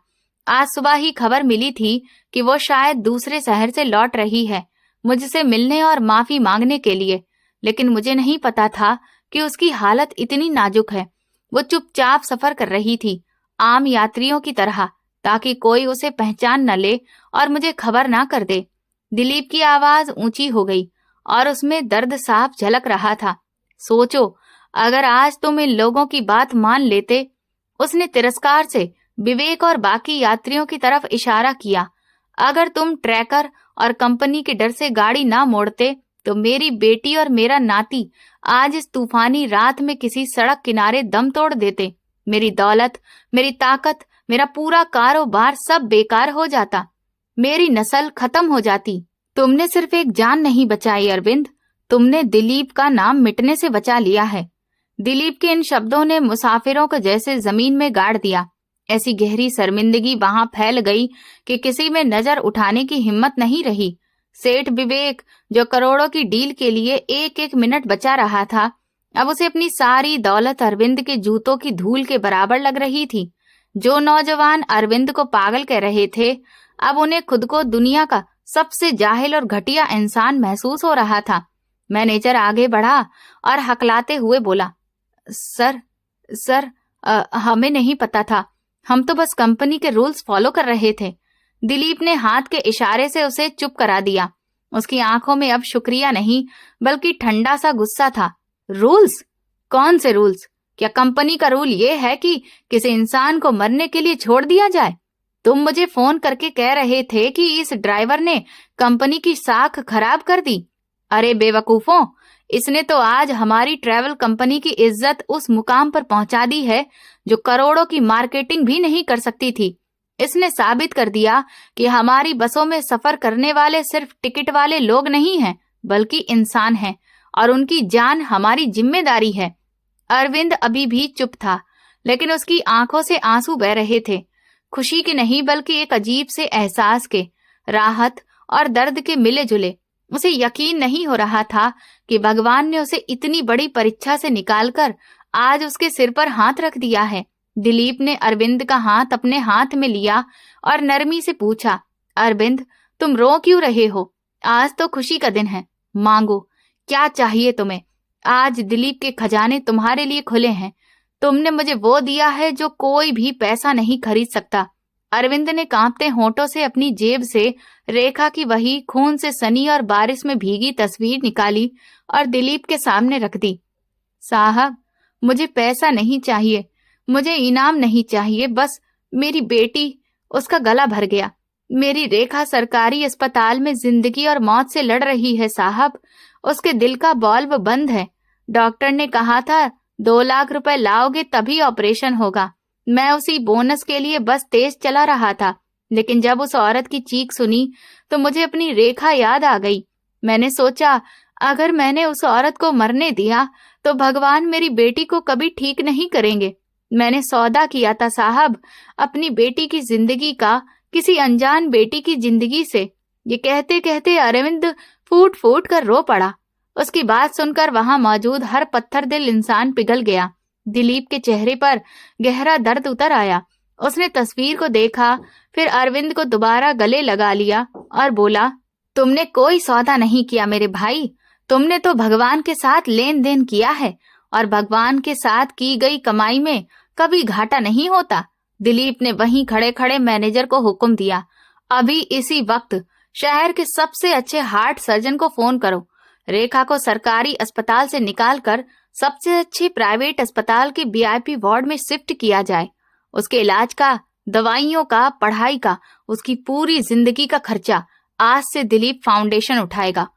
आज सुबह ही खबर मिली थी कि वो शायद दूसरे शहर से लौट रही है, मुझसे मिलने और माफी मांगने के लिए, लेकिन मुझे नहीं पता था कि उसकी हालत इतनी नाजुक है। वो चुपचाप सफर कर रही थी, आम यात्रियों की तरह, ताकि कोई उसे पहचान न ले और मुझे खबर ना कर दे। दिलीप की आवाज ऊंची हो गई और उसमें दर्द साफ झलक रहा था। सोचो, अगर आज तुम इन लोगों की बात मान लेते। उसने तिरस्कार से विवेक और बाकी यात्रियों की तरफ इशारा किया। अगर तुम ट्रैकर और कंपनी के डर से गाड़ी ना मोड़ते तो मेरी बेटी और मेरा नाती आज इस तूफानी रात में किसी सड़क किनारे दम तोड़ देते। मेरी दौलत, मेरी ताकत, मेरा पूरा कारोबार सब बेकार हो जाता। मेरी नस्ल खत्म हो जाती। तुमने सिर्फ एक जान नहीं बचाई अरविंद, तुमने दिलीप का नाम मिटने से बचा लिया है। दिलीप के इन शब्दों ने मुसाफिरों को जैसे जमीन में गाड़ दिया। ऐसी गहरी शर्मिंदगी वहां फैल गई कि किसी में नजर उठाने की हिम्मत नहीं रही। सेठ विवेक, जो करोड़ों की डील के लिए एक एक मिनट बचा रहा था, अब उसे अपनी सारी दौलत अरविंद के जूतों की धूल के बराबर लग रही थी। जो नौजवान अरविंद को पागल कह रहे थे, अब उन्हें खुद को दुनिया का सबसे जाहिल और घटिया इंसान महसूस हो रहा था। मैनेजर आगे बढ़ा और हकलाते हुए बोला, सर, हमें नहीं पता था, हम तो बस कंपनी के रूल्स फॉलो कर रहे थे। दिलीप ने हाथ के इशारे से उसे चुप करा दिया। उसकी आंखों में अब शुक्रिया नहीं बल्कि ठंडा सा गुस्सा था। रूल्स? कौन से रूल्स? क्या कंपनी का रूल ये है कि किसी इंसान को मरने के लिए छोड़ दिया जाए? तुम मुझे फोन करके कह रहे थे कि इस ड्राइवर ने कंपनी की साख खराब कर दी। अरे बेवकूफों, इसने तो आज हमारी ट्रैवल कंपनी की इज्जत उस मुकाम पर पहुंचा दी है जो करोड़ों की मार्केटिंग भी नहीं कर सकती थी। इसने साबित कर दिया कि हमारी बसों में सफर करने वाले सिर्फ टिकट वाले लोग नहीं हैं, बल्कि इंसान हैं और उनकी जान हमारी जिम्मेदारी है। अरविंद अभी भी चुप था, लेकिन उसकी आंखों से आंसू बह रहे थे। खुशी के नहीं बल्कि एक अजीब से एहसास के, राहत और दर्द के मिले जुले। उसे यकीन नहीं हो रहा था कि भगवान ने उसे इतनी बड़ी परीक्षा से निकालकर आज उसके सिर पर हाथ रख दिया है। दिलीप ने अरविंद का हाथ अपने हाथ में लिया और नरमी से पूछा, अरविंद, तुम रो क्यों रहे हो? आज तो खुशी का दिन है, मांगो, क्या चाहिए तुम्हें? आज दिलीप के खजाने तुम्हारे लिए खुले हैं। तुमने मुझे वो दिया है जो कोई भी पैसा नहीं खरीद सकता। अरविंद ने कांपते होंठों से अपनी जेब से रेखा की वही खून से सनी और बारिश में भीगी तस्वीर निकाली और दिलीप के सामने रख दी। साहब, मुझे पैसा नहीं चाहिए, मुझे इनाम नहीं चाहिए, बस मेरी बेटी। उसका गला भर गया। मेरी रेखा सरकारी अस्पताल में जिंदगी और मौत से लड़ रही है साहब। उसके दिल का बल्ब बंद है। डॉक्टर ने कहा था 2 लाख रुपए लाओगे तभी ऑपरेशन होगा। मैं उसी बोनस के लिए बस तेज चला रहा था, लेकिन जब उस औरत की चीख सुनी तो मुझे अपनी रेखा याद आ गई। मैंने सोचा अगर मैंने उस औरत को मरने दिया तो भगवान मेरी बेटी को कभी ठीक नहीं करेंगे। मैंने सौदा किया था साहब, अपनी बेटी की जिंदगी का किसी अनजान बेटी की जिंदगी से। ये कहते कहते अरविंद फूट फूट कर रो पड़ा। उसकी बात सुनकर वहां मौजूद हर पत्थर दिल इंसान पिघल गया। दिलीप के चेहरे पर गहरा दर्द उतर आया। उसने तस्वीर को देखा, फिर अरविंद को दोबारा गले लगा लिया और बोला, तुमने कोई सौदा नहीं किया मेरे भाई, तुमने तो भगवान के साथ लेन देन किया है और भगवान के साथ की गई कमाई में कभी घाटा नहीं होता। दिलीप ने वहीं खड़े खड़े मैनेजर को हुक्म दिया, अभी इसी वक्त शहर के सबसे अच्छे हार्ट सर्जन को फोन करो। रेखा को सरकारी अस्पताल से निकालकर सबसे अच्छे प्राइवेट अस्पताल के वीआईपी वार्ड में शिफ्ट किया जाए। उसके इलाज का, दवाइयों का, पढ़ाई का, उसकी पूरी जिंदगी का खर्चा आज से दिलीप फाउंडेशन उठाएगा।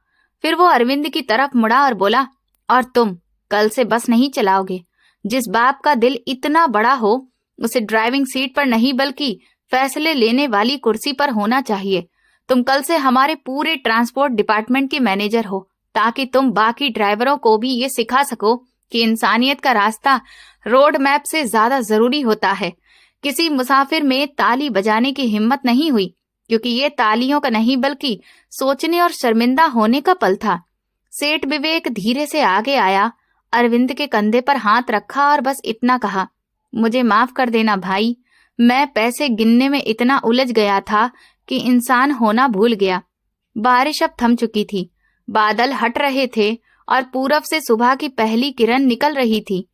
फिर वो अरविंद की तरफ मुड़ा और बोला, और तुम कल से बस नहीं चलाओगे। जिस बाप का दिल इतना बड़ा हो उसे ड्राइविंग सीट पर नहीं बल्कि फैसले लेने वाली कुर्सी पर होना चाहिए। तुम कल से हमारे पूरे ट्रांसपोर्ट डिपार्टमेंट के मैनेजर हो, ताकि तुम बाकी ड्राइवरों को भी ये सिखा सको कि इंसानियत का रास्ता रोड मैप से ज्यादा जरूरी होता है। किसी मुसाफिर में ताली बजाने की हिम्मत नहीं हुई, क्योंकि ये तालियों का नहीं बल्कि सोचने और शर्मिंदा होने का पल था। सेठ विवेक धीरे से आगे आया, अरविंद के कंधे पर हाथ रखा और बस इतना कहा, मुझे माफ कर देना भाई, मैं पैसे गिनने में इतना उलझ गया था कि इंसान होना भूल गया। बारिश अब थम चुकी थी, बादल हट रहे थे और पूरब से सुबह की पहली किरण निकल रही थी।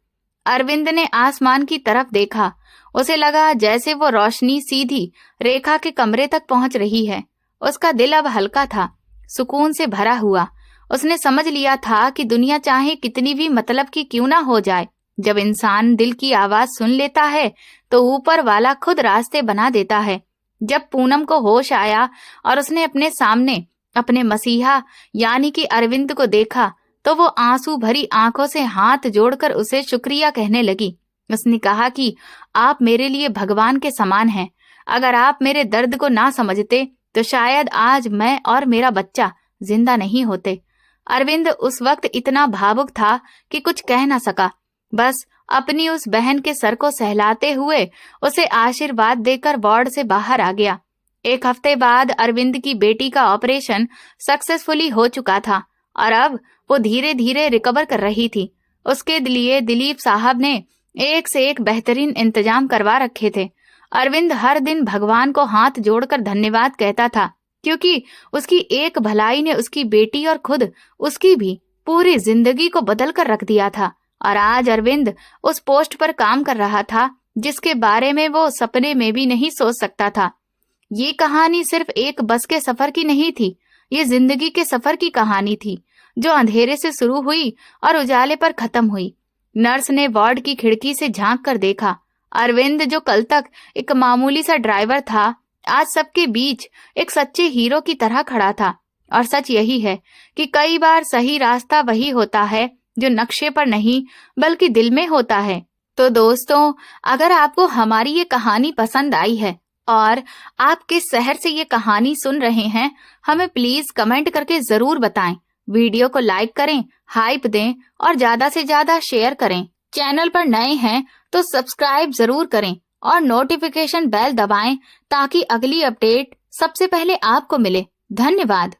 अरविंद ने आसमान की तरफ देखा। उसे लगा जैसे वो रोशनी सीधी रेखा के कमरे तक पहुंच रही है। उसका दिल अब हल्का था, सुकून से भरा हुआ। उसने समझ लिया था कि दुनिया चाहे कितनी भी मतलब की क्यों ना हो जाए, जब इंसान दिल की आवाज सुन लेता है तो ऊपर वाला खुद रास्ते बना देता है। जब पूनम को होश आया और उसने अपने सामने अपने मसीहा यानी कि अरविंद को देखा तो वो आंसू भरी आंखों से हाथ जोड़कर उसे शुक्रिया कहने लगी। उसने कहा कि आप मेरे लिए भगवान के समान हैं। अगर आप मेरे दर्द को ना समझते तो शायद आज मैं और मेरा बच्चा जिंदा नहीं होते। अरविंद उस वक्त इतना भावुक था कि कुछ कह ना सका, बस अपनी उस बहन के सर को सहलाते हुए उसे आशीर्वाद देकर वार्ड से बाहर आ गया। 1 हफ्ते बाद अरविंद की बेटी का ऑपरेशन सक्सेसफुली हो चुका था और अब वो धीरे धीरे रिकवर कर रही थी। उसके लिए दिलीप साहब ने एक से एक बेहतरीन इंतजाम करवा रखे थे। अरविंद हर दिन भगवान को हाथ जोड़कर धन्यवाद कहता था, क्योंकि उसकी एक भलाई ने उसकी बेटी और खुद उसकी भी पूरी जिंदगी को बदल कर रख दिया था। और आज अरविंद उस पोस्ट पर काम कर रहा था जिसके बारे में वो सपने में भी नहीं सोच सकता था। ये कहानी सिर्फ एक बस के सफर की नहीं थी, ये जिंदगी के सफर की कहानी थी, जो अंधेरे से शुरू हुई और उजाले पर खत्म हुई। नर्स ने वार्ड की खिड़की से झांक कर देखा। अरविंद, जो कल तक एक मामूली सा ड्राइवर था, आज सबके बीच एक सच्चे हीरो की तरह खड़ा था। और सच यही है कि कई बार सही रास्ता वही होता है जो नक्शे पर नहीं बल्कि दिल में होता है। तो दोस्तों, अगर आपको हमारी ये कहानी पसंद आई है और आप किस शहर से ये कहानी सुन रहे हैं, हमें प्लीज कमेंट करके जरूर बताएं। वीडियो को लाइक करें, हाइप दें और ज्यादा से ज्यादा शेयर करें। चैनल पर नए हैं तो सब्सक्राइब जरूर करें और नोटिफिकेशन बेल दबाएं ताकि अगली अपडेट सबसे पहले आपको मिले। धन्यवाद।